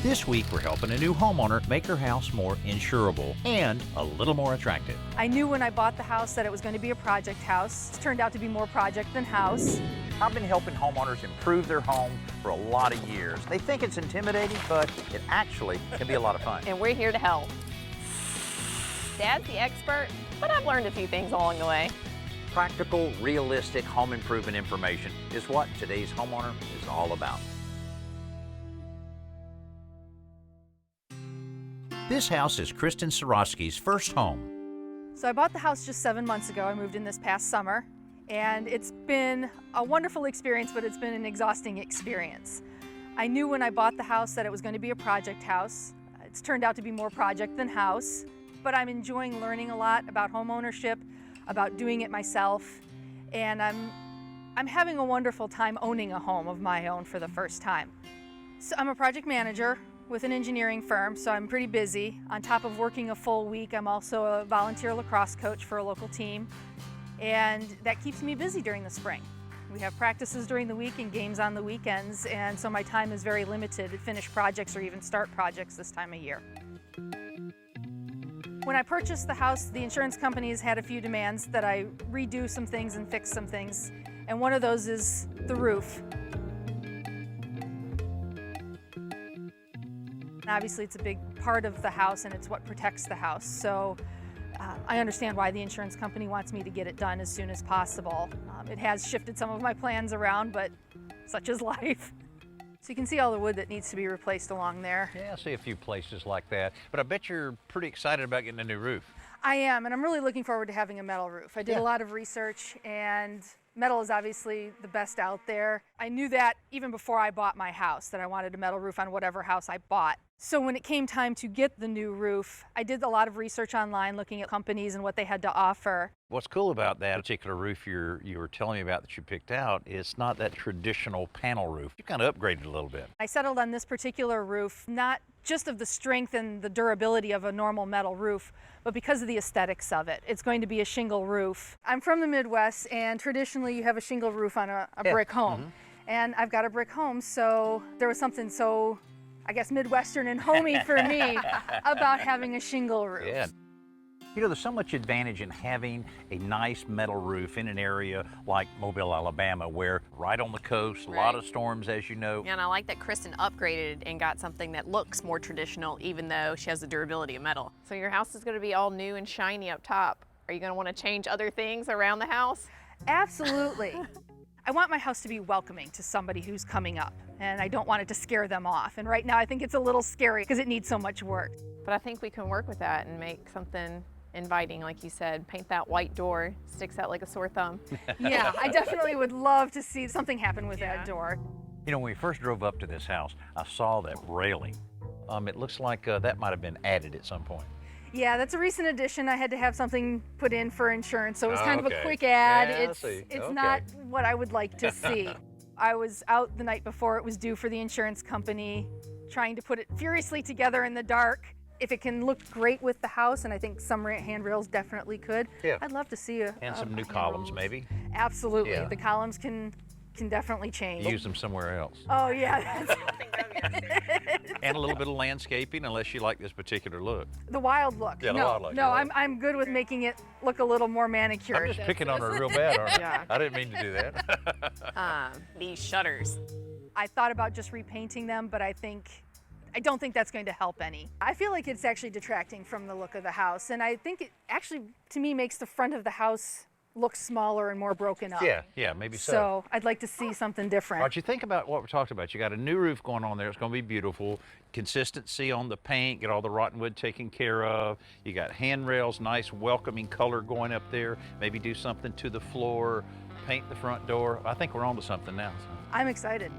This week, we're helping a new homeowner make her house more insurable and a little more attractive. I knew when I bought the house that it was going to be a project house. It's turned out to be more project than house. I've been helping homeowners improve their home for a lot of years. They think it's intimidating, but it actually can be a lot of fun. And we're here to help. Dad's the expert, but I've learned a few things along the way. Practical, realistic home improvement information is what today's homeowner is all about. This house is Kristen Sorosky's first home. So I bought the house just 7 months ago. I moved in this past summer, and it's been a wonderful experience, but it's been an exhausting experience. I knew when I bought the house that it was going to be a project house. It's turned out to be more project than house, but I'm enjoying learning a lot about home ownership, about doing it myself, and I'm having a wonderful time owning a home of my own for the first time. So I'm a project manager with an engineering firm, so I'm pretty busy. On top of working a full week, I'm also a volunteer lacrosse coach for a local team, and that keeps me busy during the spring. We have practices during the week and games on the weekends, and so my time is very limited to finish projects or even start projects this time of year. When I purchased the house, the insurance companies had a few demands that I redo some things and fix some things, and one of those is the roof. Obviously, it's a big part of the house and it's what protects the house. So I understand why the insurance company wants me to get it done as soon as possible. It has shifted some of my plans around, but such is life. So you can see all the wood that needs to be replaced along there. Yeah, I see a few places like that, but I bet you're pretty excited about getting a new roof. I am, and I'm really looking forward to having a metal roof. I did a lot of research, and metal is obviously the best out there. I knew that even before I bought my house, that I wanted a metal roof on whatever house I bought. So when it came time to get the new roof, I did a lot of research online looking at companies and what they had to offer. What's cool about that particular roof you were telling me about that you picked out, it's not that traditional panel roof. You kind of upgraded a little bit. I settled on this particular roof, not just of the strength and the durability of a normal metal roof, but because of the aesthetics of it. It's going to be a shingle roof. I'm from the Midwest, and traditionally you have a shingle roof on a brick home. Mm-hmm. And I've got a brick home, so there was something so, I guess, Midwestern and homey for me about having a shingle roof. Yeah. You know, there's so much advantage in having a nice metal roof in an area like Mobile, Alabama, where right on the coast, a lot of storms, as you know. And I like that Kristen upgraded and got something that looks more traditional, even though she has the durability of metal. So your house is going to be all new and shiny up top. Are you going to want to change other things around the house? Absolutely. I want my house to be welcoming to somebody who's coming up, and I don't want it to scare them off. And right now I think it's a little scary because it needs so much work. But I think we can work with that and make something inviting, like you said. Paint that white door, sticks out like a sore thumb. Yeah, I definitely would love to see something happen with that door. You know, when we first drove up to this house, I saw that railing. It looks like that might have been added at some point. Yeah, that's a recent addition. I had to have something put in for insurance, so it was kind of a quick add. Yeah, it's not what I would like to see. I was out the night before it was due for the insurance company, trying to put it furiously together in the dark. If it can look great with the house, and I think some handrails definitely could, I'd love to see some new columns, maybe. Absolutely. Yeah. The columns can definitely change. Use them somewhere else. Oh, yeah. And a little bit of landscaping, unless you like this particular look. The wild look. Yeah, the wild look. No, I'm good with making it look a little more manicured. I'm just picking on her real bad, aren't I? Yeah. I didn't mean to do that. These shutters. I thought about just repainting them, but I don't think that's going to help any. I feel like it's actually detracting from the look of the house, and I think it actually, to me, makes the front of the house look smaller and more broken up. Yeah, maybe so. So I'd like to see something different. All right, you think about what we're talking about. You got a new roof going on there. It's going to be beautiful. Consistency on the paint, get all the rotten wood taken care of. You got handrails, nice welcoming color going up there. Maybe do something to the floor, paint the front door. I think we're on to something now. So. I'm excited.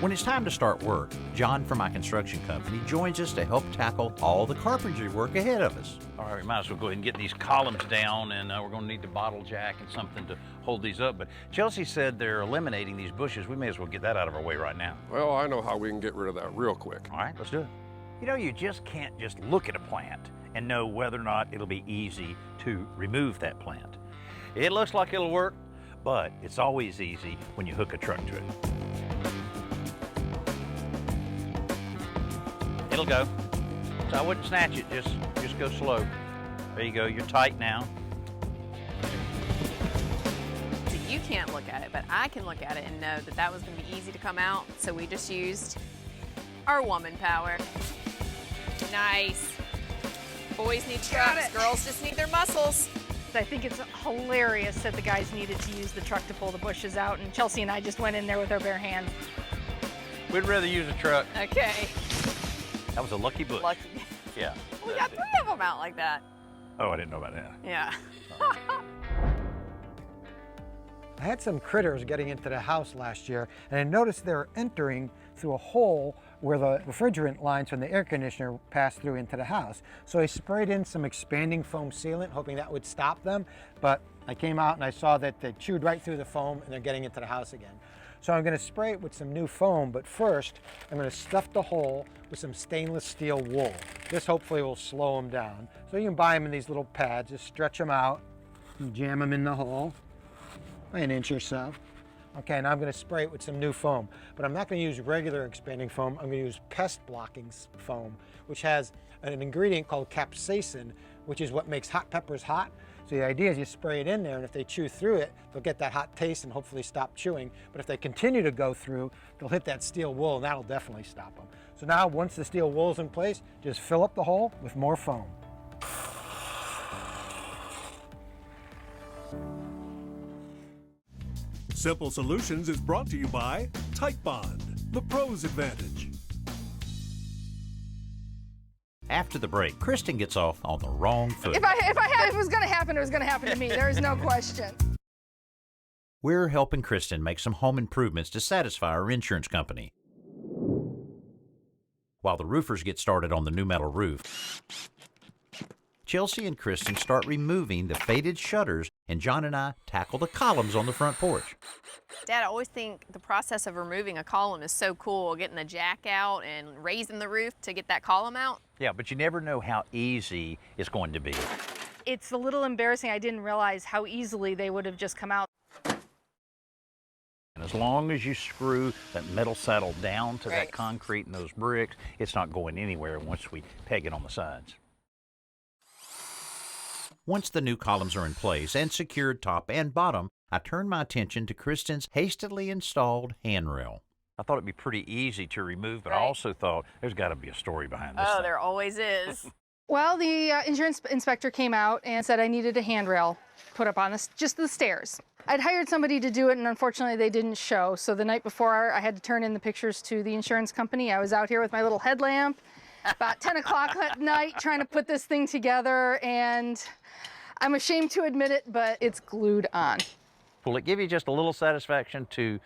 When it's time to start work, John from my construction company joins us to help tackle all the carpentry work ahead of us. All right, we might as well go ahead and get these columns down, and we're going to need the bottle jack and something to hold these up. But Chelsea said they're eliminating these bushes. We may as well get that out of our way right now. Well, I know how we can get rid of that real quick. All right, let's do it. You know, you just can't just look at a plant and know whether or not it'll be easy to remove that plant. It looks like it'll work, but it's always easy when you hook a truck to it. It'll go. So I wouldn't snatch it, just go slow. There you go, you're tight now. So you can't look at it, but I can look at it and know that that was gonna be easy to come out. So we just used our woman power. Nice. Boys need trucks, girls just need their muscles. I think it's hilarious that the guys needed to use the truck to pull the bushes out, and Chelsea and I just went in there with our bare hands. We'd rather use a truck. Okay. That was a lucky bush. Lucky. Yeah. We got 3 of them out like that. Oh, I didn't know about that. Yeah. I had some critters getting into the house last year, and I noticed they're entering through a hole where the refrigerant lines from the air conditioner pass through into the house. So I sprayed in some expanding foam sealant, hoping that would stop them, but I came out and I saw that they chewed right through the foam and they're getting into the house again. So I'm going to spray it with some new foam, but first I'm going to stuff the hole with some stainless steel wool. This hopefully will slow them down. So you can buy them in these little pads, just stretch them out and jam them in the hole by an inch or so. Okay, now I'm going to spray it with some new foam, but I'm not going to use regular expanding foam. I'm going to use pest blocking foam, which has an ingredient called capsaicin, which is what makes hot peppers hot. So the idea is you spray it in there, and if they chew through it, they'll get that hot taste and hopefully stop chewing. But if they continue to go through, they'll hit that steel wool, and that'll definitely stop them. So now, once the steel wool's in place, just fill up the hole with more foam. Simple Solutions is brought to you by Tight Bond, the pro's advantage. After the break, Kristen gets off on the wrong foot. If it was going to happen, it was going to happen to me. There is no question. We're helping Kristen make some home improvements to satisfy her insurance company. While the roofers get started on the new metal roof, Chelsea and Kristen start removing the faded shutters, and John and I tackle the columns on the front porch. Dad, I always think the process of removing a column is so cool, getting the jack out and raising the roof to get that column out. Yeah, but you never know how easy it's going to be. It's a little embarrassing. I didn't realize how easily they would have just come out. And as long as you screw that metal saddle down to that concrete and those bricks, it's not going anywhere once we peg it on the sides. Once the new columns are in place and secured top and bottom, I turn my attention to Kristen's hastily installed handrail. I thought it'd be pretty easy to remove, but I also thought there's got to be a story behind this thing. There always is. Well, the insurance inspector came out and said I needed a handrail put up on just the stairs. I'd hired somebody to do it, and unfortunately they didn't show. So the night before, I had to turn in the pictures to the insurance company. I was out here with my little headlamp about 10 o'clock at night trying to put this thing together, and I'm ashamed to admit it, but it's glued on. Will it give you just a little satisfaction to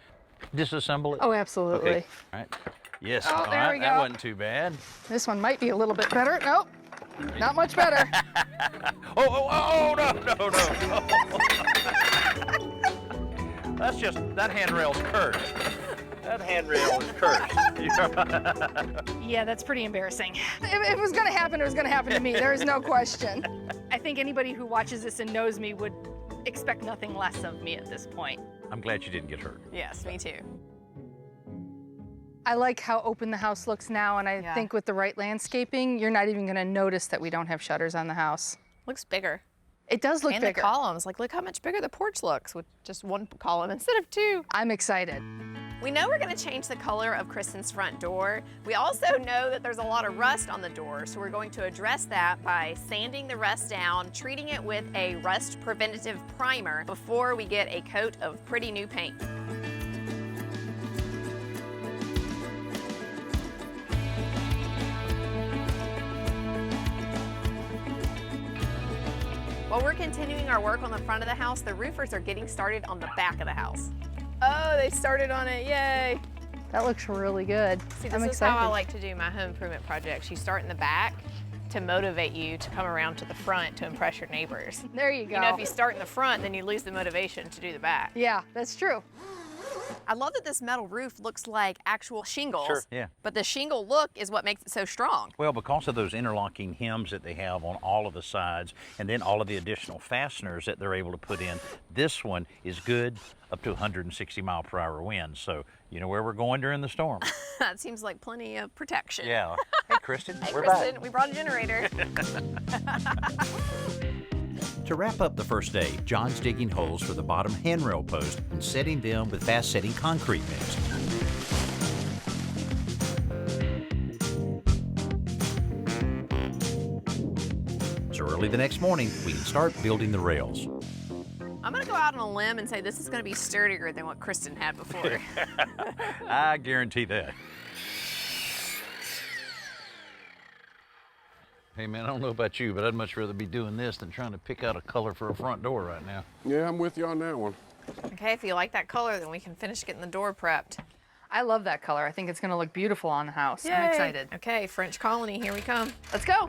disassemble it? Oh, absolutely. Okay. All right. Yes. Oh, all there right. we go. That wasn't too bad. This one might be a little bit better. Nope, not much better. Oh, no. That's just, that handrail's cursed. That handrail is cursed. Yeah, that's pretty embarrassing. If it was going to happen, it was going to happen to me. There is no question. I think anybody who watches this and knows me would expect nothing less of me at this point. I'm glad you didn't get hurt. Yes, me too. I like how open the house looks now, and I think with the right landscaping, you're not even going to notice that we don't have shutters on the house. Looks bigger. It does look and bigger. The columns, like look how much bigger the porch looks with just one column instead of 2. I'm excited. We know we're going to change the color of Kristen's front door. We also know that there's a lot of rust on the door, so we're going to address that by sanding the rust down, treating it with a rust preventative primer before we get a coat of pretty new paint. While we're continuing our work on the front of the house, the roofers are getting started on the back of the house. Oh, they started on it, yay. That looks really good. See, I'm this is excited. how I like to do my home improvement projects. You start in the back to motivate you to come around to the front to impress your neighbors. There you go. You know, if you start in the front, then you lose the motivation to do the back. Yeah, that's true. I love that this metal roof looks like actual shingles. Sure, yeah. But the shingle look is what makes it so strong. Well, because of those interlocking hems that they have on all of the sides, and then all of the additional fasteners that they're able to put in, this one is good up to 160-mile-per-hour winds. So you know where we're going during the storm. That seems like plenty of protection. Yeah. Hey, Kristen. Hey, We're Kristen, back. we brought a generator. To wrap up the first day, John's digging holes for the bottom handrail post and setting them with fast-setting concrete mix. So early the next morning, we can start building the rails. I'm gonna go out on a limb and say this is gonna be sturdier than what Kristen had before. I guarantee that. Hey man, I don't know about you, but I'd much rather be doing this than trying to pick out a color for a front door right now. Yeah, I'm with you on that one. Okay, if you like that color, then we can finish getting the door prepped. I love that color. I think it's gonna look beautiful on the house. I'm Yay. excited. Okay, French Colony, here we come. Let's go.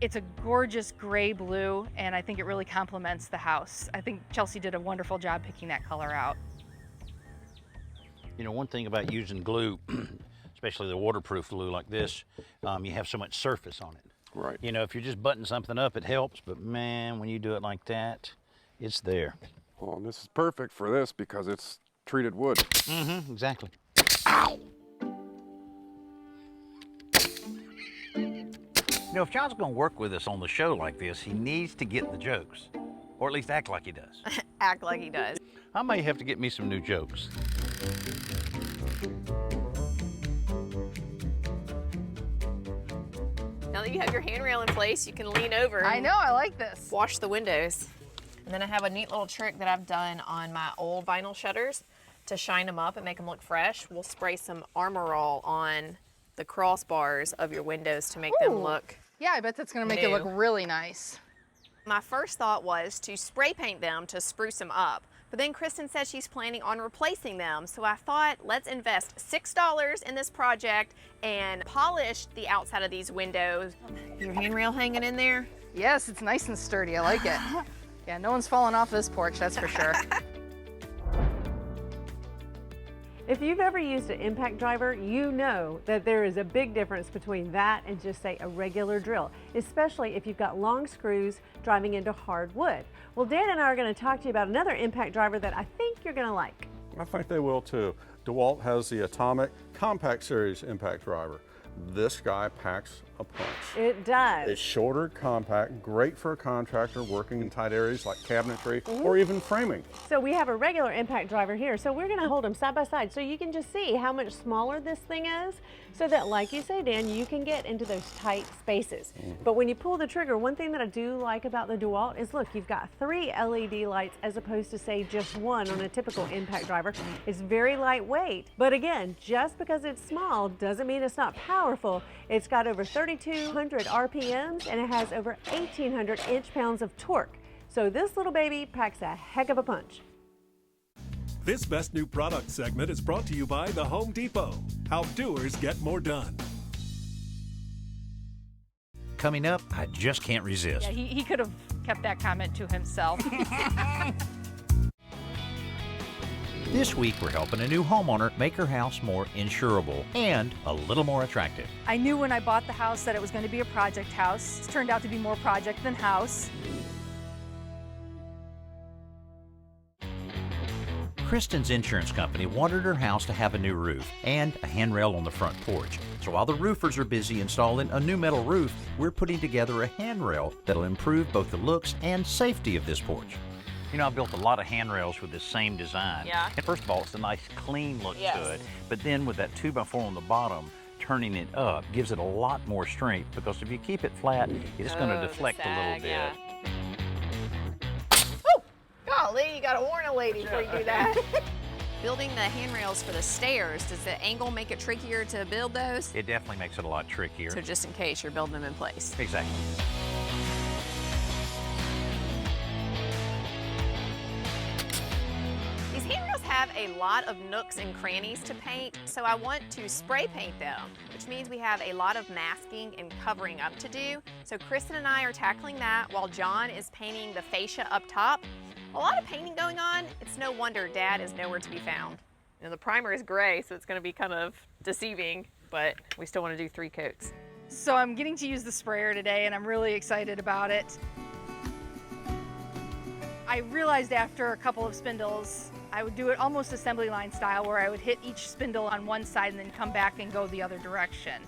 It's a gorgeous gray blue, and I think it really complements the house. I think Chelsea did a wonderful job picking that color out. You know, one thing about using glue, especially the waterproof glue like this, you have so much surface on it. Right. You know, if you're just buttoning something up, it helps, but man, when you do it like that, it's there. Well, and this is perfect for this because it's treated wood. Mm-hmm, exactly. You know, if John's gonna work with us on the show like this, he needs to get the jokes, or at least act like he does. Act like he does. I may have to get me some new jokes. Now that you have your handrail in place, you can lean over. I know, I like this. Wash the windows. And then I have a neat little trick that I've done on my old vinyl shutters to shine them up and make them look fresh. We'll spray some Armor All on the crossbars of your windows to make them look. Yeah, I bet that's gonna make it look New. really nice. My first thought was to spray paint them to spruce them up. But then Kristen said she's planning on replacing them. So I thought, let's invest $6 in this project and polish the outside of these windows. Your handrail hanging in there? Yes, it's nice and sturdy, I like it. Yeah, no one's falling off this porch, that's for sure. If you've ever used an impact driver, you know that there is a big difference between that and just say a regular drill, especially if you've got long screws driving into hard wood. Well, Dan and I are going to talk to you about another impact driver that I think you're going to like. I think they will too. DeWalt has the Atomic Compact Series impact driver. This guy packs a punch. It does. It's shorter, compact, great for a contractor working in tight areas like cabinetry or even framing. So we have a regular impact driver here. So we're going to hold them side by side so you can just see how much smaller this thing is so that, like you say, Dan, you can get into those tight spaces. But when you pull the trigger, one thing that I do like about the DeWalt is, look, you've got 3 LED lights as opposed to, say, just 1 on a typical impact driver. It's very lightweight. But again, just because it's small doesn't mean it's not powerful. It's got over 3,200 RPMs and it has over 1,800 inch-pounds of torque. So this little baby packs a heck of a punch. This Best New Product segment is brought to you by the Home Depot. How doers get more done. Coming up, I just can't resist. Yeah, he could have kept that comment to himself. This week, we're helping a new homeowner make her house more insurable and a little more attractive. I knew when I bought the house that it was going to be a project house. It's turned out to be more project than house. Kristen's insurance company wanted her house to have a new roof and a handrail on the front porch. So while the roofers are busy installing a new metal roof, we're putting together a handrail that'll improve both the looks and safety of this porch. You know, I built a lot of handrails with this same design. Yeah. And first of all, it's a nice, clean look Yes. to it. But then with that 2x4 on the bottom, turning it up gives it a lot more strength because if you keep it flat, it's going to deflect a little bit. Yeah. Woo! Golly, you got to warn a lady before you do that. Building the handrails for the stairs, does the angle make it trickier to build those? It definitely makes it a lot trickier. So just in case you're building them in place. Exactly. These handrails have a lot of nooks and crannies to paint, so I want to spray paint them, which means we have a lot of masking and covering up to do. So Kristen and I are tackling that while John is painting the fascia up top. A lot of painting going on. It's no wonder Dad is nowhere to be found. You know, the primer is gray, so it's going to be kind of deceiving, but we still want to do 3 coats. So I'm getting to use the sprayer today and I'm really excited about it. I realized after a couple of spindles, I would do it almost assembly line style where I would hit each spindle on one side and then come back and go the other direction.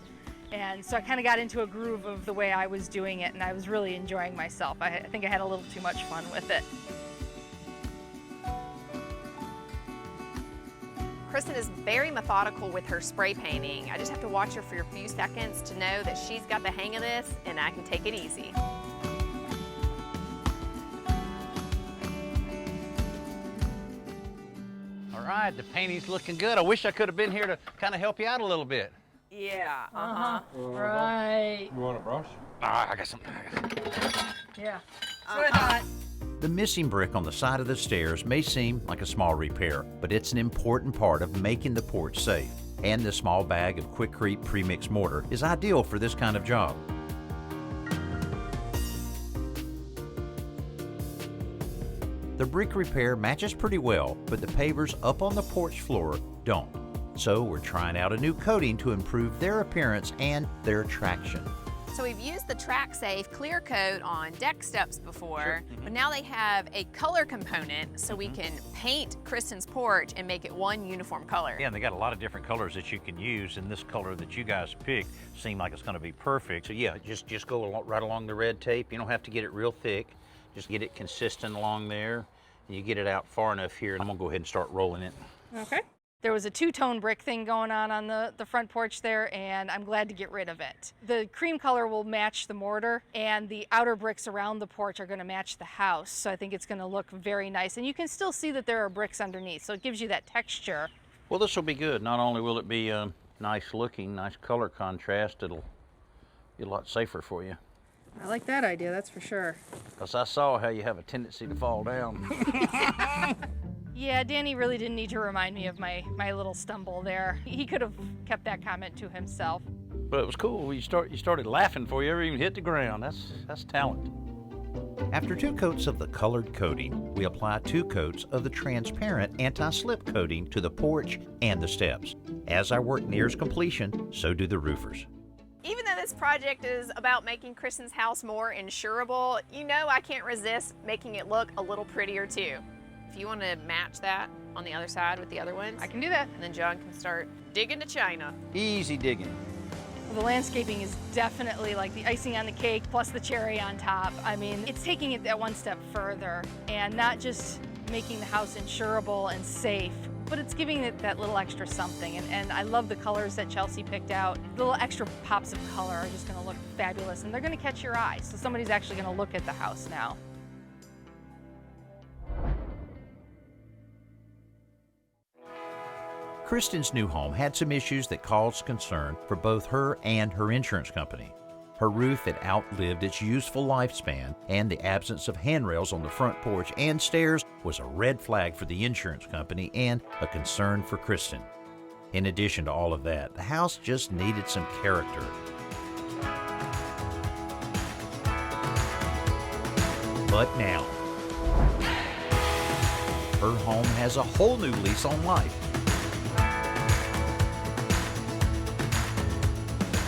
And so I kind of got into a groove of the way I was doing it, and I was really enjoying myself. I think I had a little too much fun with it. Kristen is very methodical with her spray painting. I just have to watch her for a few seconds to know that she's got the hang of this and I can take it easy. All right, the painting's looking good. I wish I could have been here to kind of help you out a little bit. Yeah, Right. You want a brush? I got some. Yeah. That's what I thought. The missing brick on the side of the stairs may seem like a small repair, but it's an important part of making the porch safe. And this small bag of Quikrete premix mortar is ideal for this kind of job. The brick repair matches pretty well, but the pavers up on the porch floor don't. So we're trying out a new coating to improve their appearance and their traction. So we've used the TrackSafe clear coat on deck steps before, but now they have a color component so we can paint Kristen's porch and make it one uniform color. Yeah, and they got a lot of different colors that you can use, and this color that you guys picked seemed like it's going to be perfect. So yeah, just go right along the red tape. You don't have to get it real thick. Just get it consistent along there, and you get it out far enough here. I'm going to go ahead and start rolling it. Okay. There was a two-tone brick thing going on the front porch there, and I'm glad to get rid of it. The cream color will match the mortar, and the outer bricks around the porch are going to match the house, so I think it's going to look very nice. And you can still see that there are bricks underneath, so it gives you that texture. Well, this will be good. Not only will it be nice looking, nice color contrast, it'll be a lot safer for you. I like that idea, that's for sure. Because I saw how you have a tendency to fall down. Yeah, Danny really didn't need to remind me of my little stumble there. He could have kept that comment to himself. But it was cool. You started laughing before you ever even hit the ground. That's talent. After 2 coats of the colored coating, we apply 2 coats of the transparent anti-slip coating to the porch and the steps. As our work nears completion, so do the roofers. Even though this project is about making Kristen's house more insurable, you know I can't resist making it look a little prettier too. If you want to match that on the other side with the other ones, I can do that. and then John can start digging to China. Easy digging. Well, the landscaping is definitely like the icing on the cake plus the cherry on top. I mean, it's taking it that one step further and not just making the house insurable and safe, but it's giving it that little extra something. And I love the colors that Chelsea picked out. The little extra pops of color are just going to look fabulous, and they're going to catch your eye. So somebody's actually going to look at the house now. Kristen's new home had some issues that caused concern for both her and her insurance company. Her roof had outlived its useful lifespan, and the absence of handrails on the front porch and stairs was a red flag for the insurance company and a concern for Kristen. In addition to all of that, the house just needed some character. But now, her home has a whole new lease on life.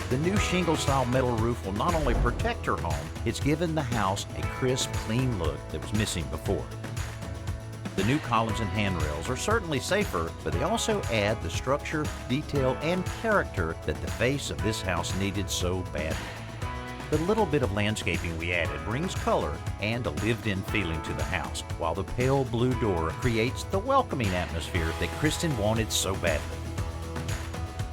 The new shingle-style metal roof will not only protect her home, it's given the house a crisp, clean look that was missing before. The new columns and handrails are certainly safer, but they also add the structure, detail, and character that the face of this house needed so badly. The little bit of landscaping we added brings color and a lived-in feeling to the house, while the pale blue door creates the welcoming atmosphere that Kristen wanted so badly.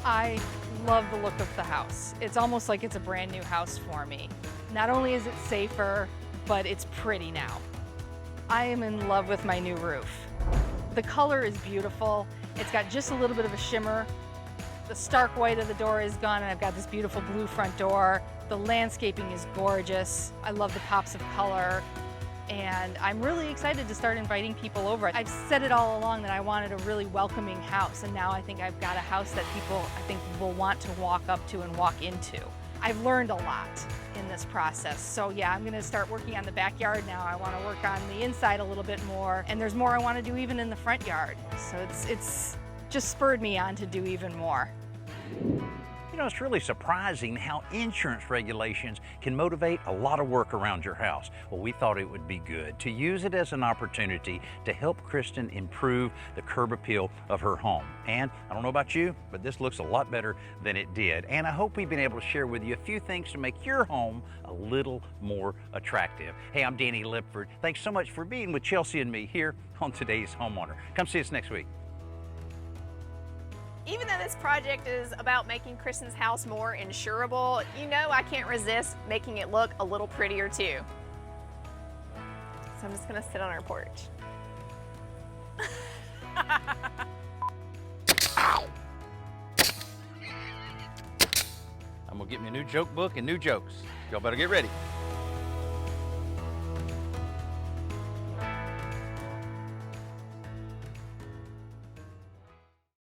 I love the look of the house. It's almost like it's a brand new house for me. Not only is it safer, but it's pretty now. I am in love with my new roof. The color is beautiful. It's got just a little bit of a shimmer. The stark white of the door is gone, and I've got this beautiful blue front door. The landscaping is gorgeous. I love the pops of color. And I'm really excited to start inviting people over. I've said it all along that I wanted a really welcoming house, and now I think I've got a house that people, I think, will want to walk up to and walk into. I've learned a lot in this process. So yeah, I'm gonna start working on the backyard now. I wanna work on the inside a little bit more, and there's more I wanna do even in the front yard. So it's just spurred me on to do even more. You know, it's really surprising how insurance regulations can motivate a lot of work around your house. Well, we thought it would be good to use it as an opportunity to help Kristen improve the curb appeal of her home. And I don't know about you, but this looks a lot better than it did. And I hope we've been able to share with you a few things to make your home a little more attractive. Hey, I'm Danny Lipford. Thanks so much for being with Chelsea and me here on today's Homeowner. Come see us next week. Even though this project is about making Kristen's house more insurable, you know I can't resist making it look a little prettier too. So I'm just gonna sit on our porch. I'm gonna get me a new joke book and new jokes. Y'all better get ready.